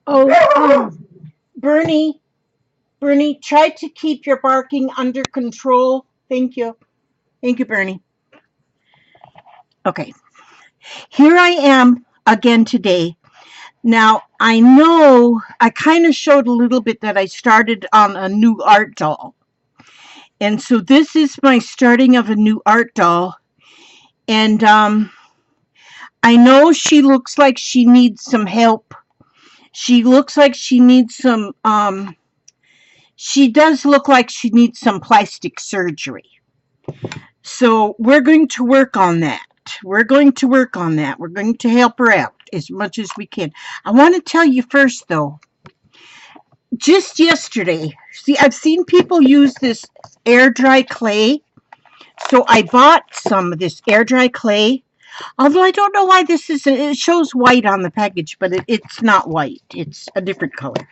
Oh, Bernie, Bernie, try to keep your barking under control. Thank you. Thank you, Bernie. Okay, here I am again today. Now, I know I kind of showed a little bit that I started on a new art doll. And so this is my starting of a new art doll. And I know she looks like she needs some help. She looks like she needs some, she does look like she needs some plastic surgery. So we're going to work on that. We're going to work on that. We're going to help her out as much as we can. I want to tell you first, though, just yesterday, see, I've seen people use this air dry clay. So I bought some of this air dry clay. Although I don't know why this is, it shows white on the package, but it's not white. It's a different color.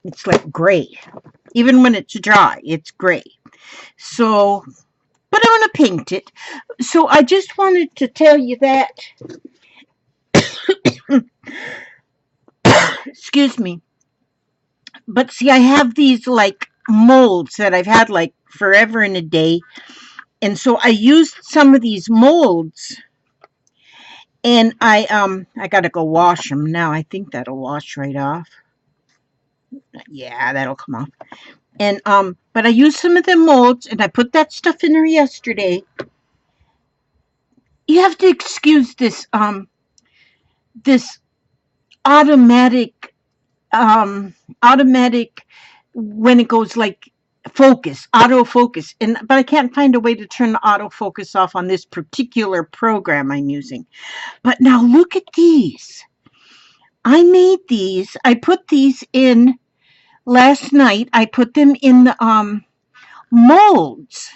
It's like gray. Even when it's dry, it's gray. So, but I'm going to paint it. So I just wanted to tell you that, excuse me. But see, I have these like molds that I've had like forever and a day. And so I used some of these molds and I got to go wash them now. I think that'll wash right off. Yeah, that'll come off. And but I used some of the molds and I put that stuff in there yesterday. You have to excuse this automatic automatic when it goes like focus, autofocus. And but I can't find a way to turn the autofocus off on this particular program I'm using. But now look at these. I made these. I put these in last night. I put them in the molds.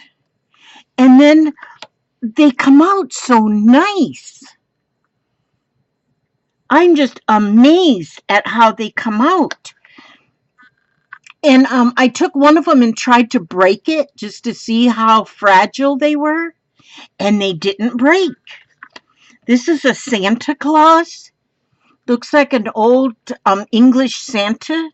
And then they come out so nice. I'm just amazed at how they come out. And I took one of them and tried to break it just to see how fragile they were, and they didn't break. This is a Santa Claus. Looks like an old English Santa.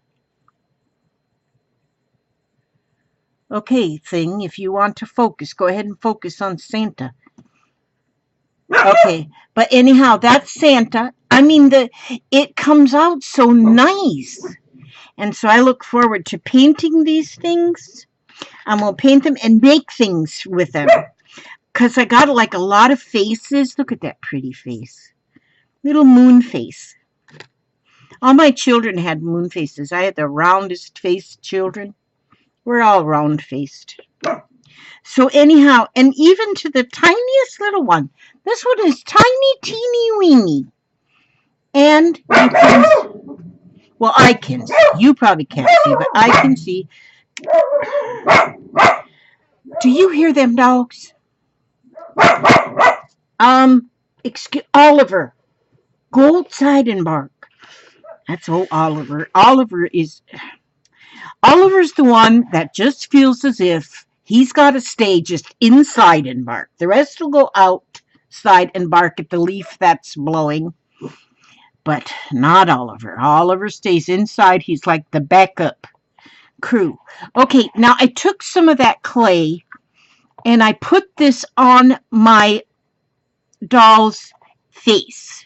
Okay, thing, if you want to focus, go ahead and focus on Santa. Okay, but anyhow, that's Santa. I mean, it comes out so nice. And so I look forward to painting these things. I'm going to paint them and make things with them. Because I got like a lot of faces. Look at that pretty face. Little moon face. All my children had moon faces. I had the roundest faced children. We're all round faced. So anyhow, and even to the tiniest little one. This one is tiny, teeny, weeny. And you can, well, I can see. You probably can't see, but I can see. Do you hear them dogs? Excuse Oliver. Go outside and bark. That's old Oliver. Oliver's the one that just feels as if he's got to stay just inside and bark. The rest will go outside and bark at the leaf that's blowing. But not Oliver. Oliver stays inside. He's like the backup crew. Okay, now I took some of that clay and I put this on my doll's face.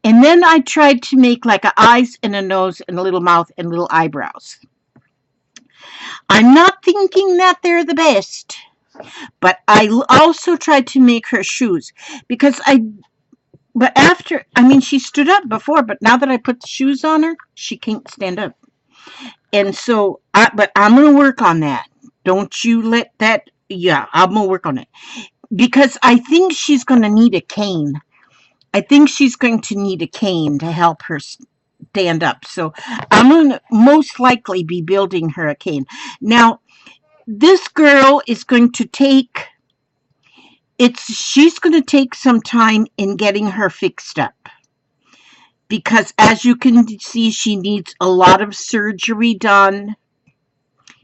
And then I tried to make like an eyes and a nose and a little mouth and little eyebrows. I'm not thinking that they're the best, but I also tried to make her shoes because but after, I mean, she stood up before, but now that I put the shoes on her, she can't stand up. And so, but I'm going to work on that. Don't you let that, yeah, I'm going to work on it. Because I think she's going to need a cane. I think she's going to need a cane to help her stand up. So I'm going to most likely be building her a cane. Now, this girl is going to take, she's going to take some time in getting her fixed up. Because as you can see, she needs a lot of surgery done.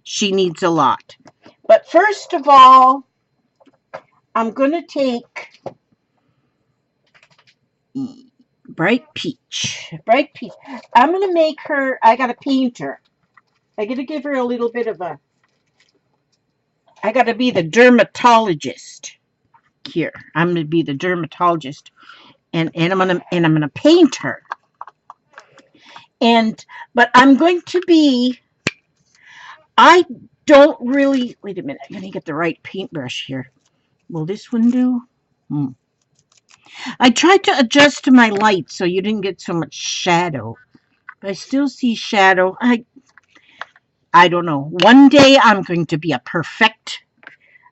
She needs a lot. But first of all, I'm going to take Bright peach. Bright peach. I'm going to make her, I got to paint her. I got to give her a little bit of a, I got to be the dermatologist here. I'm going to be the dermatologist, and I'm gonna paint her. But I'm going to be, I don't really, wait a minute, I'm going to get the right paintbrush here. Will this one do? I tried to adjust my light so you didn't get so much shadow. But I still see shadow. I don't know. One day I'm going to be I'm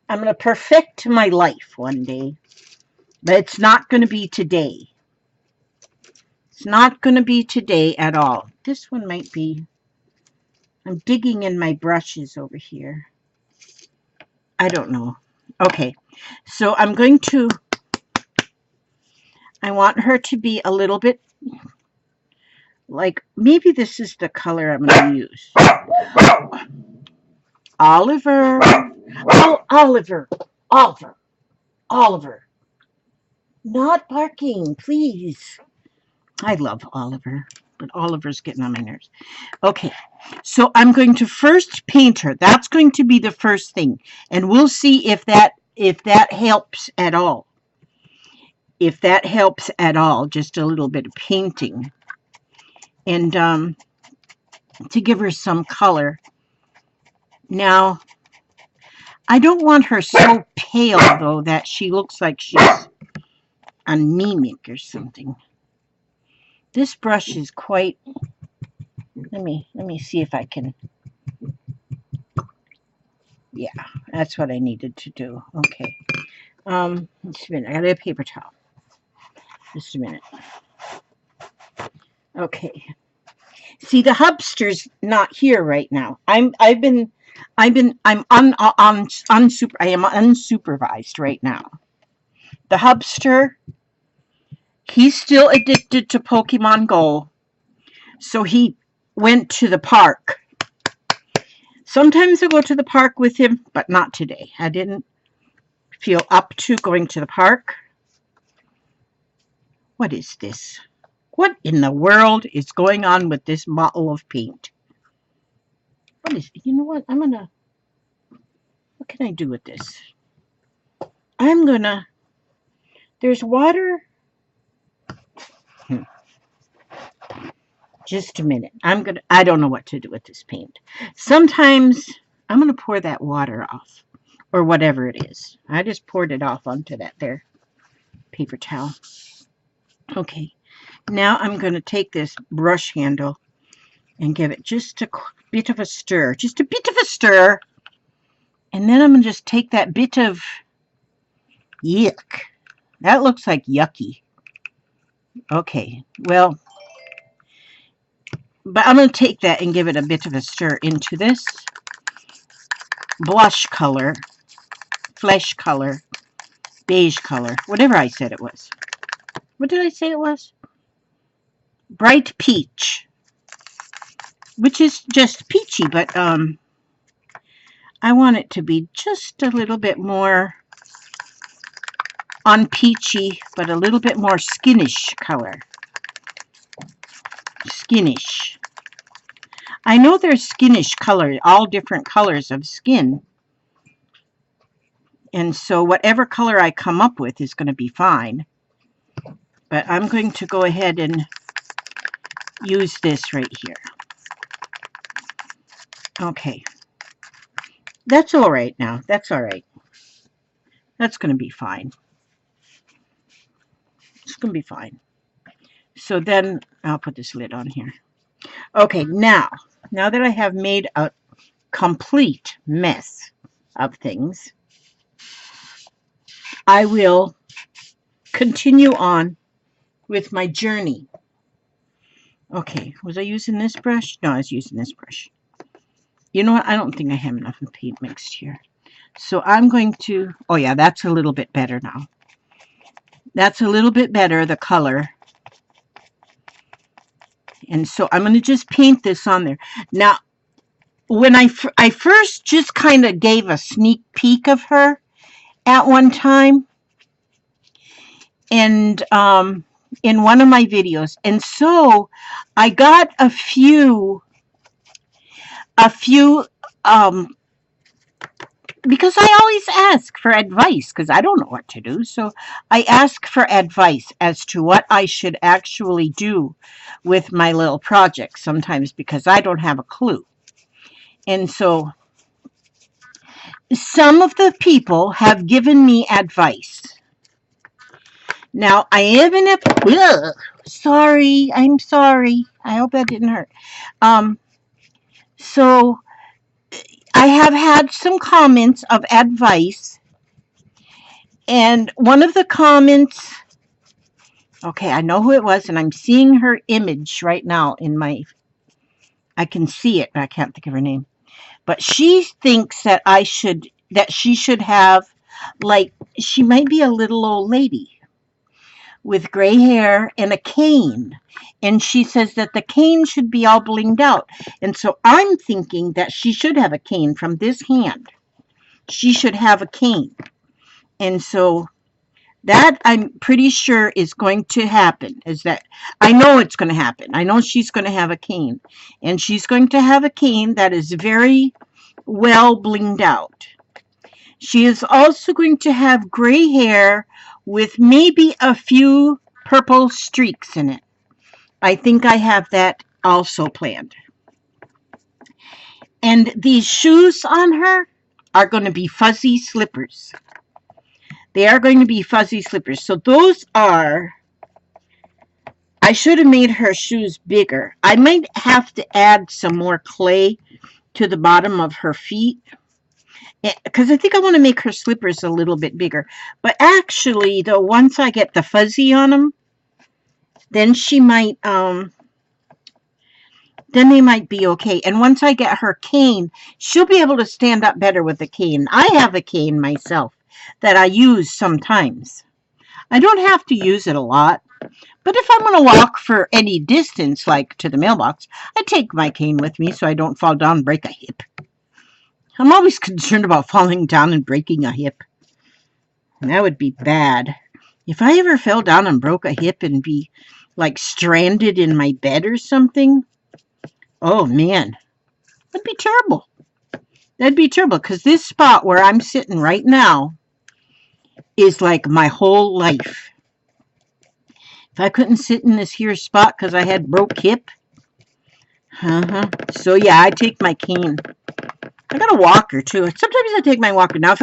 going to perfect my life one day. But it's not going to be today. It's not going to be today at all. This one might be, I'm digging in my brushes over here. I don't know. Okay, so I'm going to, I want her to be a little bit like, maybe this is the color I'm going to use. Oliver. Oh, Oliver. Oliver. Oliver. Not barking, please. I love Oliver, but Oliver's getting on my nerves. Okay, so I'm going to first paint her. That's going to be the first thing, and we'll see if that helps at all. If that helps at all, just a little bit of painting, and to give her some color. Now, I don't want her so pale though that she looks like she's anemic or something. This brush is quite. Let me see if I can. Yeah, that's what I needed to do. Okay. Just a minute. I got a paper towel. Just a minute. Okay. See, the hubster's not here right now. I am unsupervised right now. The hubster, he's still addicted to Pokemon Go, so he went to the park. Sometimes I go to the park with him, but not today. I didn't feel up to going to the park. What is this? What in the world is going on with this bottle of paint? What is, you know what? What can I do with this? There's water. Just a minute. I don't know what to do with this paint. Sometimes I'm going to pour that water off, or whatever it is. I just poured it off onto that there paper towel. Okay. Now I'm going to take this brush handle and give it just a bit of a stir. Just a bit of a stir. And then I'm going to just take that bit of yuck. That looks like yucky. Okay, well, but I'm going to take that and give it a bit of a stir into this blush color, flesh color, beige color, whatever I said it was. What did I say it was? Bright peach, which is just peachy, but I want it to be just a little bit more on peachy, but a little bit more skinish color. Skinish. I know there's skinish color, all different colors of skin. And so whatever color I come up with is going to be fine. But I'm going to go ahead and use this right here. Okay. That's all right now. That's all right. That's going to be fine. It's going to be fine. So then I'll put this lid on here. Okay, now that I have made a complete mess of things, I will continue on with my journey. Okay, was I using this brush? No, I was using this brush. You know what? I don't think I have enough paint mixed here. So I'm going to, oh yeah, that's a little bit better now. That's a little bit better, the color. And so I'm going to just paint this on there. Now, when I first just kind of gave a sneak peek of her at one time, and in one of my videos. And so I got a few, um, because I always ask for advice because I don't know what to do. So I ask for advice as to what I should actually do with my little project sometimes because I don't have a clue. And so some of the people have given me advice. Now I am in a sorry, I'm sorry. I hope that didn't hurt. Um so I have had some comments of advice, and one of the comments, okay, I know who it was, and I'm seeing her image right now in my, I can see it, but I can't think of her name. But she thinks that she should have, like, she might be a little old lady with gray hair and a cane. And she says that the cane should be all blinged out. And so I'm thinking that she should have a cane from this hand. She should have a cane. And so that I'm pretty sure is going to happen. Is that I know it's going to happen. I know she's going to have a cane. And she's going to have a cane that is very well blinged out. She is also going to have gray hair with maybe a few purple streaks in it. I think I have that also planned. And these shoes on her are going to be fuzzy slippers. They are going to be fuzzy slippers. So those are, I should have made her shoes bigger. I might have to add some more clay to the bottom of her feet, because I think I want to make her slippers a little bit bigger. But actually, though, once I get the fuzzy on them, then she might, then they might be okay. And once I get her cane, she'll be able to stand up better with the cane. I have a cane myself that I use sometimes. I don't have to use it a lot, but if I'm going to walk for any distance, like to the mailbox, I take my cane with me so I don't fall down and break a hip. I'm always concerned about falling down and breaking a hip. That would be bad. If I ever fell down and broke a hip and be like stranded in my bed or something, oh man, that'd be terrible. That'd be terrible because this spot where I'm sitting right now is like my whole life. If I couldn't sit in this here spot because I had broke hip, so yeah, I take my cane. I got a walker too. Sometimes I take my walker. Now, if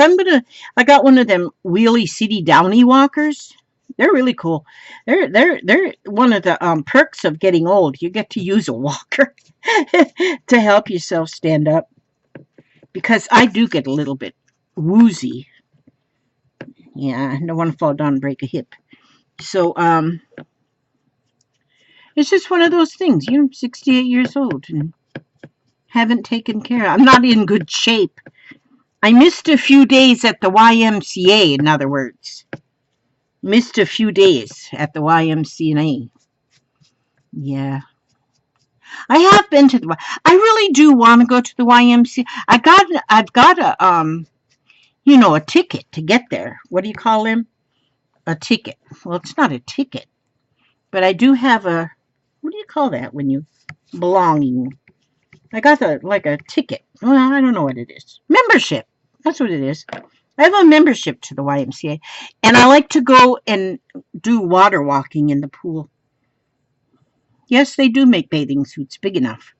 I got one of them wheelie seaty downy walkers. They're really cool. They're one of the perks of getting old. You get to use a walker to help yourself stand up. Because I do get a little bit woozy. Yeah, I don't want to fall down and break a hip. So, it's just one of those things. You know, I'm 68 years old and haven't taken care of. I'm not in good shape. I missed a few days at the YMCA, in other words. Missed a few days at the YMCA. Yeah. I have been to the I really do want to go to the YMCA. I've got a a ticket to get there. What do you call them? A ticket. Well, it's not a ticket. But I do have a, what do you call that when you belonging? I got a ticket. Well, I don't know what it is. Membership. That's what it is. I have a membership to the YMCA, and I like to go and do water walking in the pool. Yes, they do make bathing suits big enough.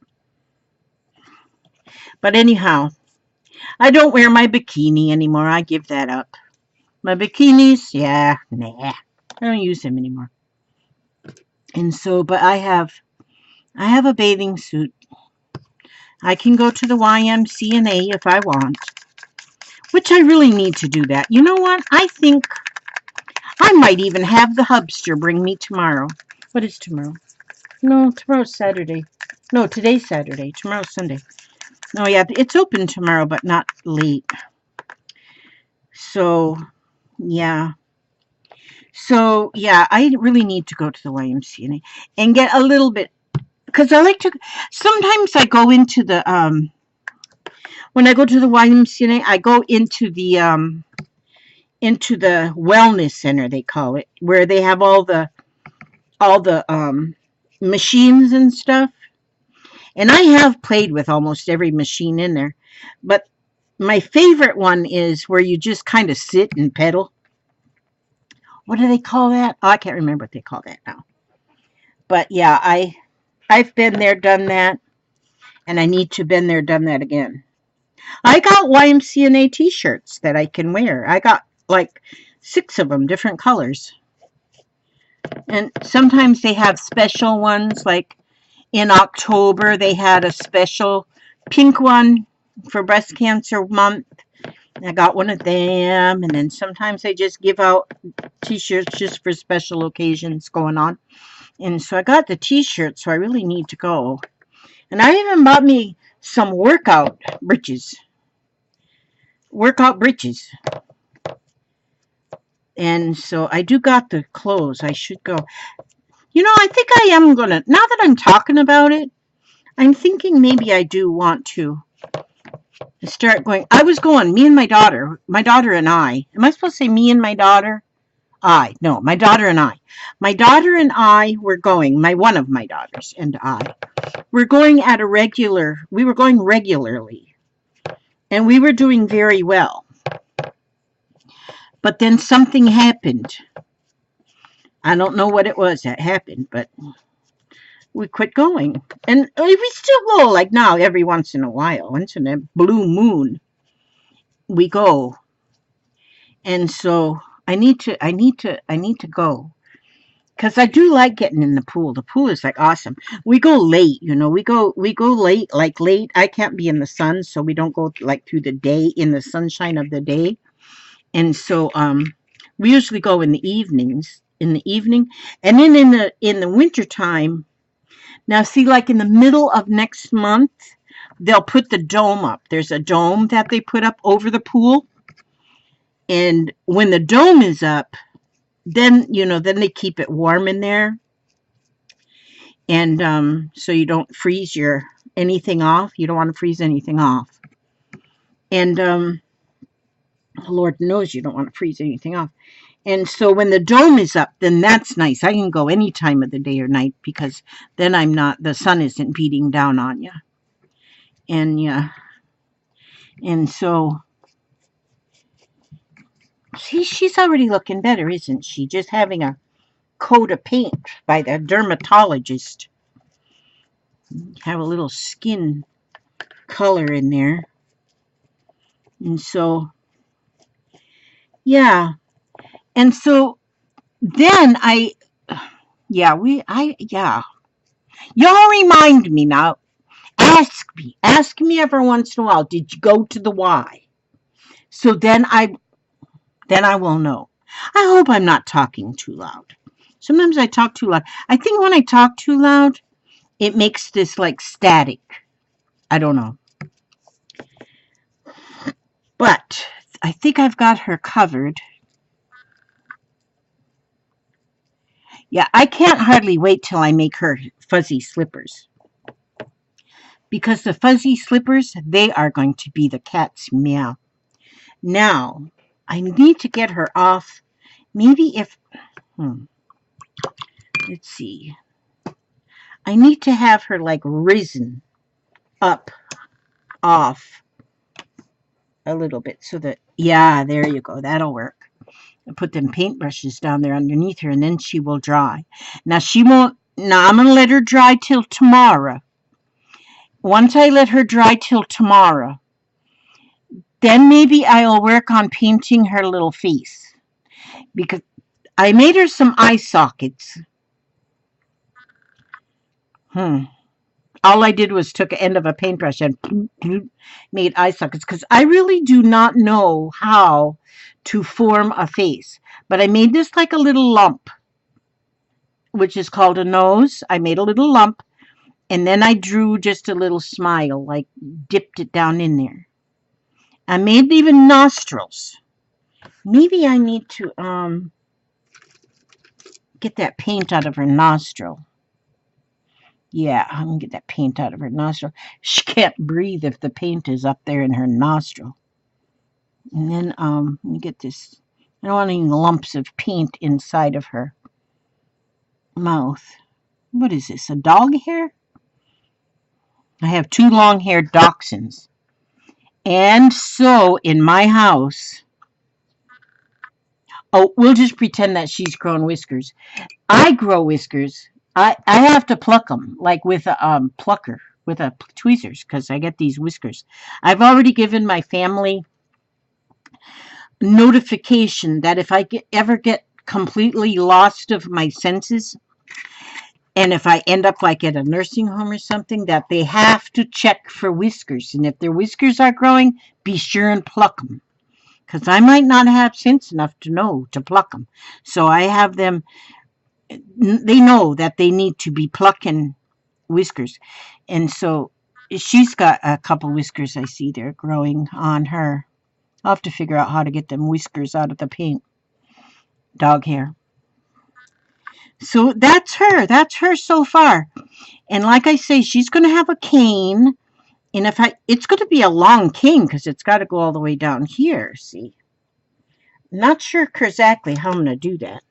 But anyhow, I don't wear my bikini anymore. I give that up. My bikinis, yeah, nah. I don't use them anymore. And so, but I have a bathing suit. I can go to the YMCA if I want, which I really need to do that. You know what? I think I might even have the hubster bring me tomorrow. What is tomorrow? No, tomorrow's Saturday. No, today's Saturday. Tomorrow's Sunday. No, yeah, it's open tomorrow, but not late. So, yeah. So, yeah, I really need to go to the YMCA and get a little bit, because I like to, sometimes I go into the, when I go to the YMCA, I go into the wellness center, they call it, where they have all the all the machines and stuff. And I have played with almost every machine in there. But my favorite one is where you just kind of sit and pedal. What do they call that? Oh, I can't remember what they call that now. But yeah, I've been there, done that, and I need to been there, done that again. I got YMCA t-shirts that I can wear. I got like 6 of them, different colors. And sometimes they have special ones, like in October they had a special pink one for breast cancer month. I got one of them, and then sometimes they just give out t-shirts just for special occasions going on. And so I got the t-shirt, so I really need to go. And I even bought me some breeches. Workout breeches. And so I do got the clothes. I should go. I think I am going to, now that I'm talking about it, I'm thinking maybe I do want to start going. I was going, me and my daughter and I. Am I supposed to say me and my daughter? No, my daughter and I. My daughter and I were going, one of my daughters and I were going we were going regularly. And we were doing very well. But then something happened. I don't know what it was that happened, but we quit going. And we still go, like now, every once in a while. Once in a blue moon, we go. And so I need to go. Because I do like getting in the pool. The pool is like awesome. We go late, we go late, like late. I can't be in the sun, so we don't go like through the day in the sunshine of the day. And so we usually go in the evening, and then in the winter time. Now see, like in the middle of next month, they'll put the dome up. There's a dome that they put up over the pool. And when the dome is up, then they keep it warm in there. And so you don't freeze anything off. You don't want to freeze anything off. And Lord knows you don't want to freeze anything off. And so when the dome is up, then that's nice. I can go any time of the day or night because then the sun isn't beating down on you. And yeah. And so she's already looking better, isn't she? Just having a coat of paint by the dermatologist. Have a little skin color in there. And so, yeah. And so then yeah. Y'all remind me now. Ask me every once in a while, did you go to the Y? So then I will know. I hope I'm not talking too loud. Sometimes I talk too loud. I think when I talk too loud, it makes this like static. I don't know. But I think I've got her covered. Yeah, I can't hardly wait till I make her fuzzy slippers. Because the fuzzy slippers, they are going to be the cat's meow. Now, I need to get her off. Maybe let's see. I need to have her like risen up off a little bit so that, yeah, there you go. That'll work. I put them paintbrushes down there underneath her and then she will dry. Now I'm going to let her dry till tomorrow. Once I let her dry till tomorrow, then maybe I'll work on painting her little face. Because I made her some eye sockets. All I did was took an end of a paintbrush and made eye sockets because I really do not know how to form a face. But I made this like a little lump, which is called a nose. I made a little lump, and then I drew just a little smile, like dipped it down in there. I made even nostrils. Maybe I need to get that paint out of her nostril. Yeah, I'm going to get that paint out of her nostril. She can't breathe if the paint is up there in her nostril. And then let me get this. I don't want any lumps of paint inside of her. mouth. What is this? A dog hair? I have two long-haired dachshunds. And so in my house, oh, we'll just pretend that she's grown whiskers. I grow whiskers. I have to pluck them, like with a plucker, with a tweezers, because I get these whiskers. I've already given my family notification that if ever get completely lost of my senses, and if I end up like at a nursing home or something, that they have to check for whiskers. And if their whiskers are growing, be sure and pluck them. Because I might not have sense enough to know to pluck them. So I have them, they know that they need to be plucking whiskers. And so she's got a couple whiskers I see there growing on her. I'll have to figure out how to get them whiskers out of the paint. Dog hair. So that's her. That's her so far. And like I say, she's going to have a cane. And it's going to be a long cane because it's got to go all the way down here. See, not sure exactly how I'm going to do that.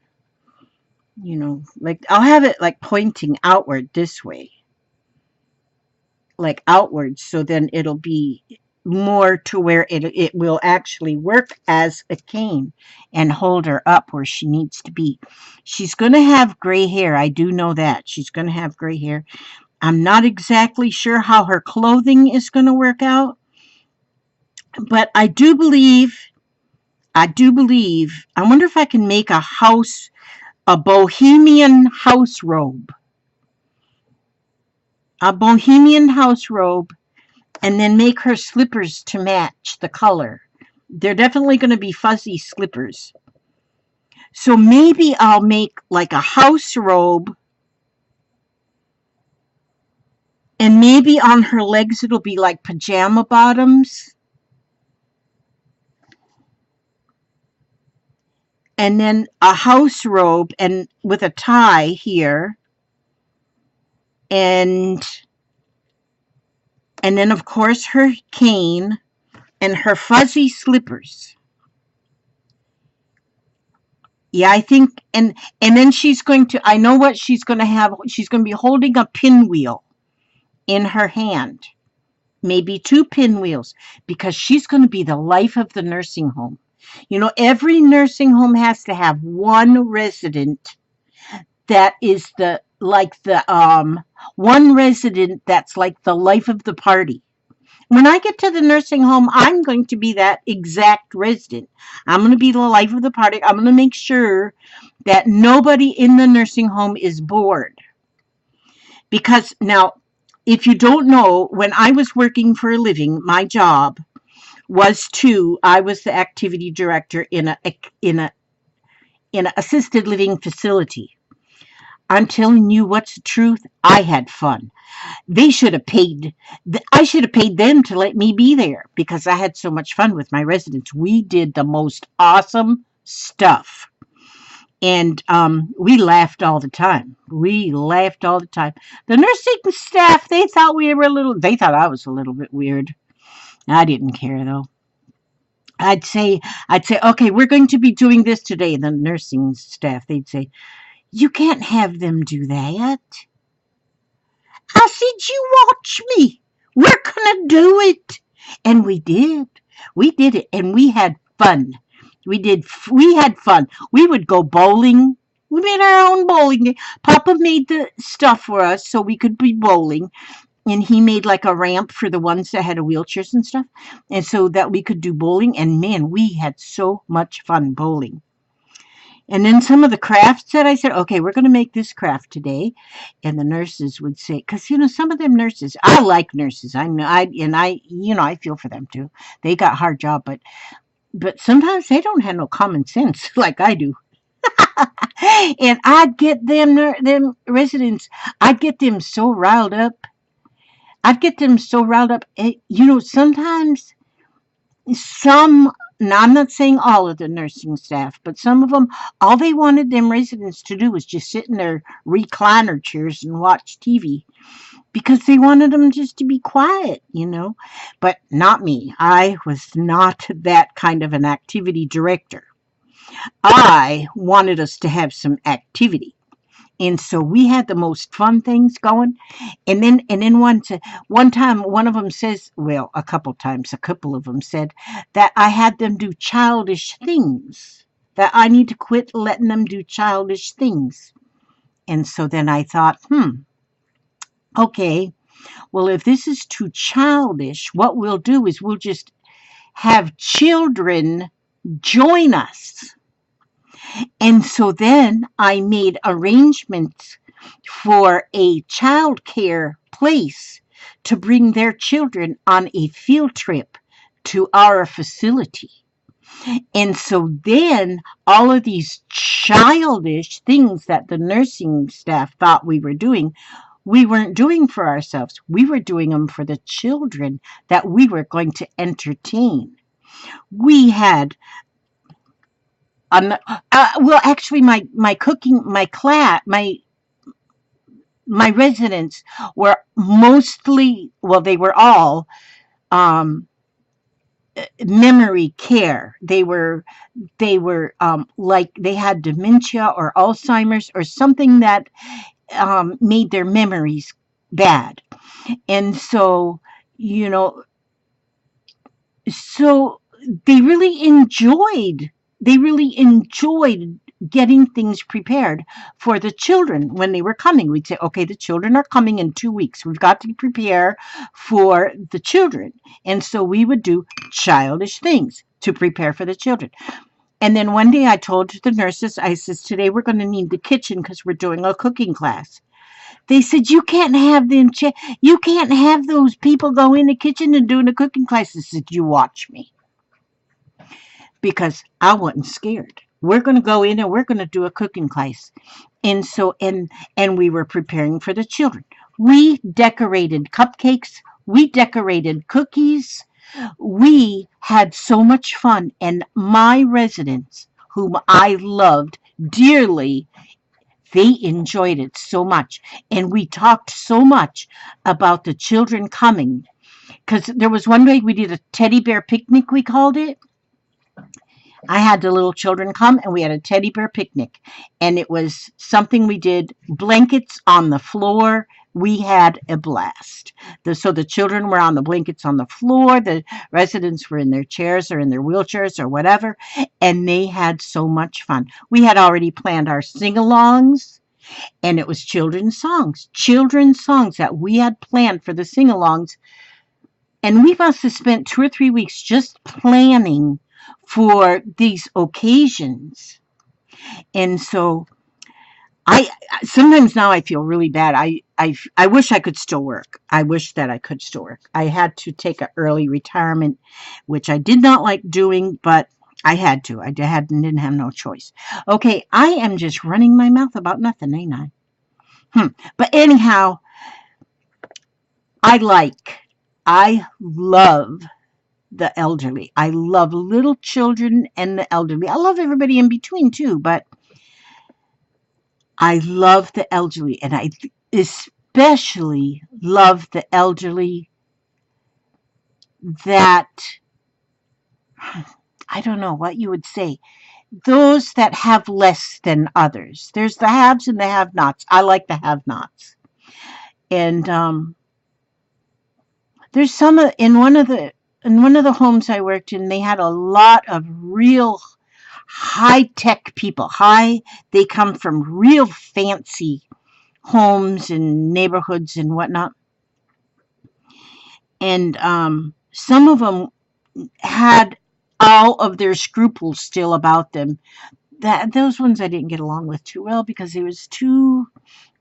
Like I'll have it like pointing outward this way, like outwards. So then it'll be more to where it will actually work as a cane and hold her up where she needs to be. She's going to have gray hair. I do know that. She's going to have gray hair. I'm not exactly sure how her clothing is going to work out, but I do believe, I wonder if I can make a bohemian house robe. A bohemian house robe, and then make her slippers to match the color. They're definitely going to be fuzzy slippers. So maybe I'll make like a house robe, and maybe on her legs it'll be like pajama bottoms. And then a house robe and with a tie here. And then of course her cane and her fuzzy slippers. Yeah, I think, and then she's going to, I know what she's going to have. She's going to be holding a pinwheel in her hand, maybe two pinwheels, because she's going to be the life of the nursing home. Every nursing home has to have one resident that is the one resident that's like the life of the party. When I get to the nursing home, I'm going to be that exact resident. I'm going to be the life of the party. I'm going to make sure that nobody in the nursing home is bored. Because now, if you don't know, when I was working for a living, my job I was the activity director in an assisted living facility. I'm telling you what's the truth. I had fun. They should have paid. I should have paid them to let me be there because I had so much fun with my residents. We did the most awesome stuff, and we laughed all the time. We laughed all the time. The nursing staff, they thought we were They thought I was a little bit weird. I didn't care though. I'd say, okay, we're going to be doing this today. The nursing staff, they'd say, you can't have them do that. I said, you watch me. We're going to do it. And we did. We did it. And we had fun. We had fun. We would go bowling. We made our own bowling game. Papa made the stuff for us so we could be bowling. And he made like a ramp for the ones that had wheelchairs and stuff. And so that we could do bowling. And man, we had so much fun bowling. And then some of the crafts that I said, okay, we're going to make this craft today. And the nurses would say, because, some of them nurses, I like nurses. I feel for them too. They got a hard job, but sometimes they don't have no common sense like I do. And I'd get them residents, I'd get them so riled up. Sometimes some, now I'm not saying all of the nursing staff, but some of them, all they wanted them residents to do was just sit in their recliner chairs and watch TV because they wanted them just to be quiet. But not me. I was not that kind of an activity director. I wanted us to have some activity. And so we had the most fun things going. And then one time, one of them says, well, a couple times, a couple of them said that I had them do childish things, that I need to quit letting them do childish things. And so then I thought, okay, well, if this is too childish, what we'll do is we'll just have children join us. And so then I made arrangements for a child care place to bring their children on a field trip to our facility. And so then all of these childish things that the nursing staff thought we were doing, we weren't doing for ourselves. We were doing them for the children that we were going to entertain. We had well, actually, my cooking, my class, my residents were mostly, well, they were all um, memory care. They were like they had dementia or Alzheimer's or something that made their memories bad. And so, you know, so they really enjoyed they really enjoyed getting things prepared for the children when they were coming. We'd say, okay, the children are coming in 2 weeks. We've got to prepare for the children. And so we would do childish things to prepare for the children. And then one day I told the nurses, I says, today we're going to need the kitchen because we're doing a cooking class. They said, you can't have them, you can't have those people go in the kitchen and doing a cooking class. I said, you watch me, because I wasn't scared. We're going to go in and we're going to do a cooking class. And so, and we were preparing for the children. We decorated cupcakes. We decorated cookies. We had so much fun. And my residents, whom I loved dearly, they enjoyed it so much. And we talked so much about the children coming. Because there was one day we did a teddy bear picnic, we called it. I had the little children come and we had a teddy bear picnic. And it was something we did, blankets on the floor. We had a blast. So the children were on the blankets on the floor. The residents were in their chairs or in their wheelchairs or whatever. And they had so much fun. We had already planned our sing-alongs. And it was children's songs that we had planned for the sing-alongs. And we must have spent 2 or 3 weeks just planning for these occasions. And so I sometimes now I feel really bad. I wish I could still work. I wish that I could still work. I had to take an early retirement, which I did not like doing, but I had to. Didn't have no choice. Okay, I am just running my mouth about nothing, ain't I? But anyhow, I love the elderly. I love little children and the elderly. I love everybody in between too, but I love the elderly, and I especially love the elderly that, I don't know what you would say, those that have less than others. There's the haves and the have-nots. I like the have-nots. And there's some in one of the homes I worked in, they had a lot of real high-tech people. They come from real fancy homes and neighborhoods and whatnot. And some of them had all of their scruples still about them. Those ones I didn't get along with too well because it was too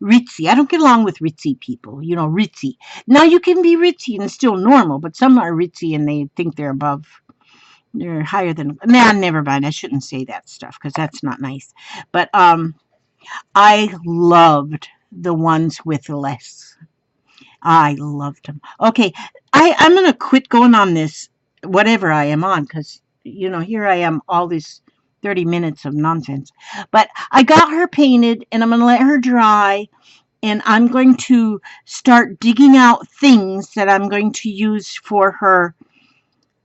ritzy. I don't get along with ritzy people, ritzy. Now you can be ritzy and still normal, but some are ritzy and they think they're higher than, nah, never mind. I shouldn't say that stuff because that's not nice. But I loved the ones with less. I loved them. Okay, I'm going to quit going on this, whatever I am on, because, here I am, all this 30 minutes of nonsense. But I got her painted, and I'm going to let her dry, and I'm going to start digging out things that I'm going to use for her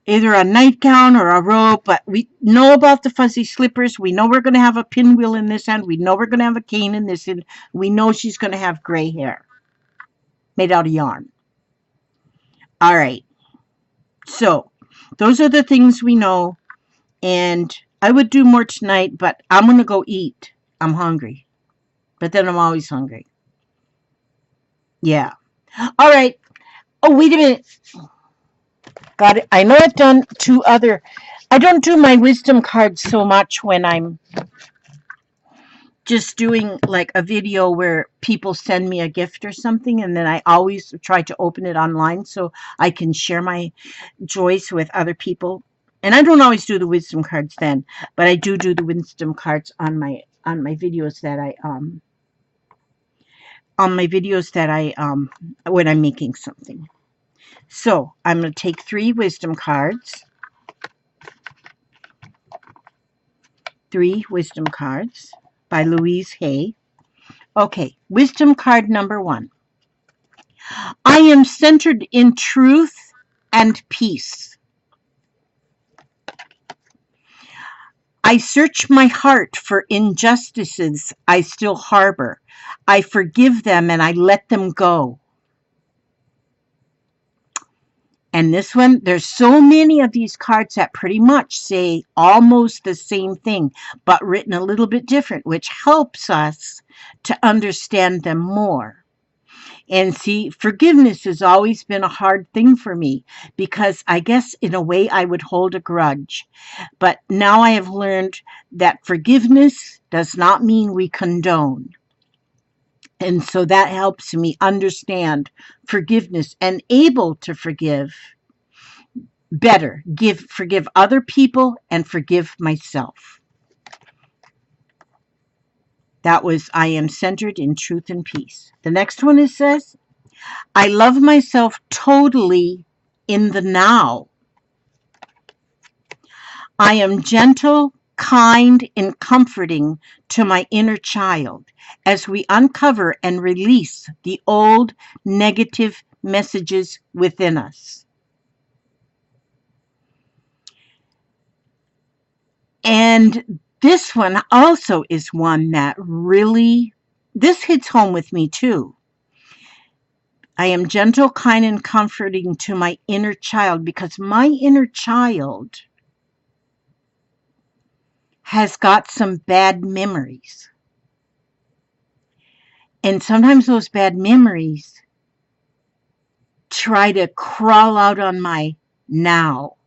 either a nightgown or a robe, but we know about the fuzzy slippers. We know we're going to have a pinwheel in this end. We know we're going to have a cane in this end. We know she's going to have gray hair made out of yarn. All right. So those are the things we know. And I would do more tonight, but I'm going to go eat. I'm hungry. But then I'm always hungry. Yeah. All right. Oh, wait a minute. Got it. I know I've done two other. I don't do my wisdom cards so much when I'm just doing like a video where people send me a gift or something, and then I always try to open it online so I can share my joys with other people. And I don't always do the wisdom cards then, but I do the wisdom cards on my videos that I when I'm making something. So I'm going to take 3 wisdom cards. 3 wisdom cards by Louise Hay. Okay, wisdom card number 1. I am centered in truth and peace. I search my heart for injustices I still harbor. I forgive them and I let them go. And this one, there's so many of these cards that pretty much say almost the same thing, but written a little bit different, which helps us to understand them more. And see, forgiveness has always been a hard thing for me because I guess in a way I would hold a grudge. But now I have learned that forgiveness does not mean we condone. And so that helps me understand forgiveness and able to forgive better, forgive other people and forgive myself. That was I am centered in truth and peace. The next one says, I love myself totally in the now. I am gentle, kind, and comforting to my inner child as we uncover and release the old negative messages within us. And this one also is one that really, this hits home with me too. I am gentle, kind, and comforting to my inner child because my inner child has got some bad memories. And sometimes those bad memories try to crawl out on my now.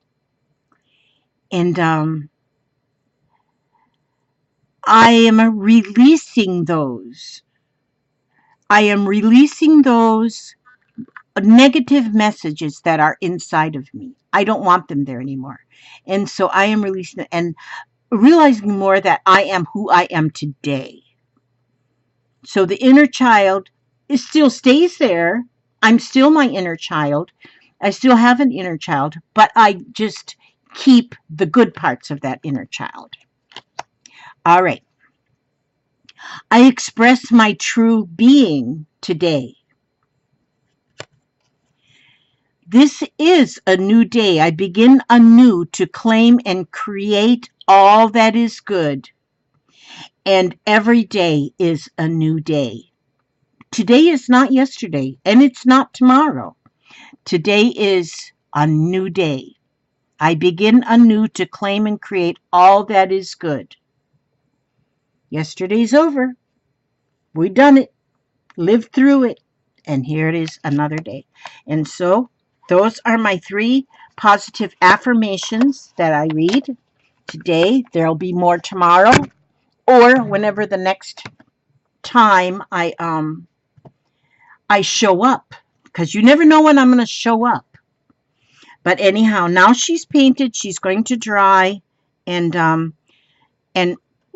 And I am releasing those. I am releasing those negative messages that are inside of me. I don't want them there anymore. And so I am releasing them and realizing more that I am who I am today. So the inner child still stays there. I'm still my inner child. I still have an inner child, but I just keep the good parts of that inner child. All right. I express my true being today. This is a new day. I begin anew to claim and create all that is good. And every day is a new day. Today is not yesterday, and it's not tomorrow. Today is a new day. I begin anew to claim and create all that is good. Yesterday's over. We done it, lived through it, and here it is another day. And so those are my 3 positive affirmations that I read today. There'll be more tomorrow or whenever the next time I show up, because you never know when I'm going to show up. But anyhow, now she's painted, she's going to dry, and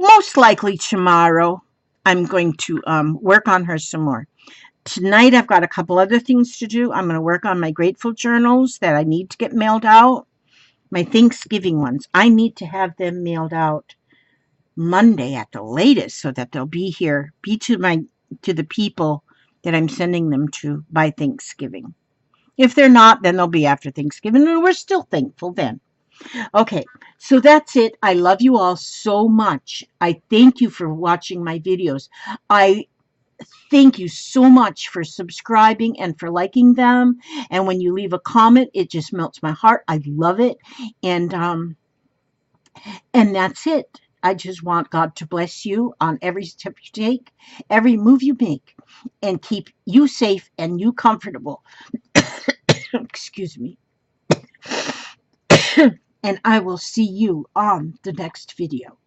most likely tomorrow I'm going to work on her some more. Tonight I've got a couple other things to do. I'm going to work on my grateful journals that I need to get mailed out. My Thanksgiving ones. I need to have them mailed out Monday at the latest so that they'll be here, be to the people that I'm sending them to by Thanksgiving. If they're not, then they'll be after Thanksgiving, and we're still thankful then. Okay, so that's it. I love you all so much. I thank you for watching my videos. I thank you so much for subscribing and for liking them. And when you leave a comment, it just melts my heart. I love it. And and that's it. I just want God to bless you on every step you take, every move you make, and keep you safe and you comfortable. Excuse me. And I will see you on the next video.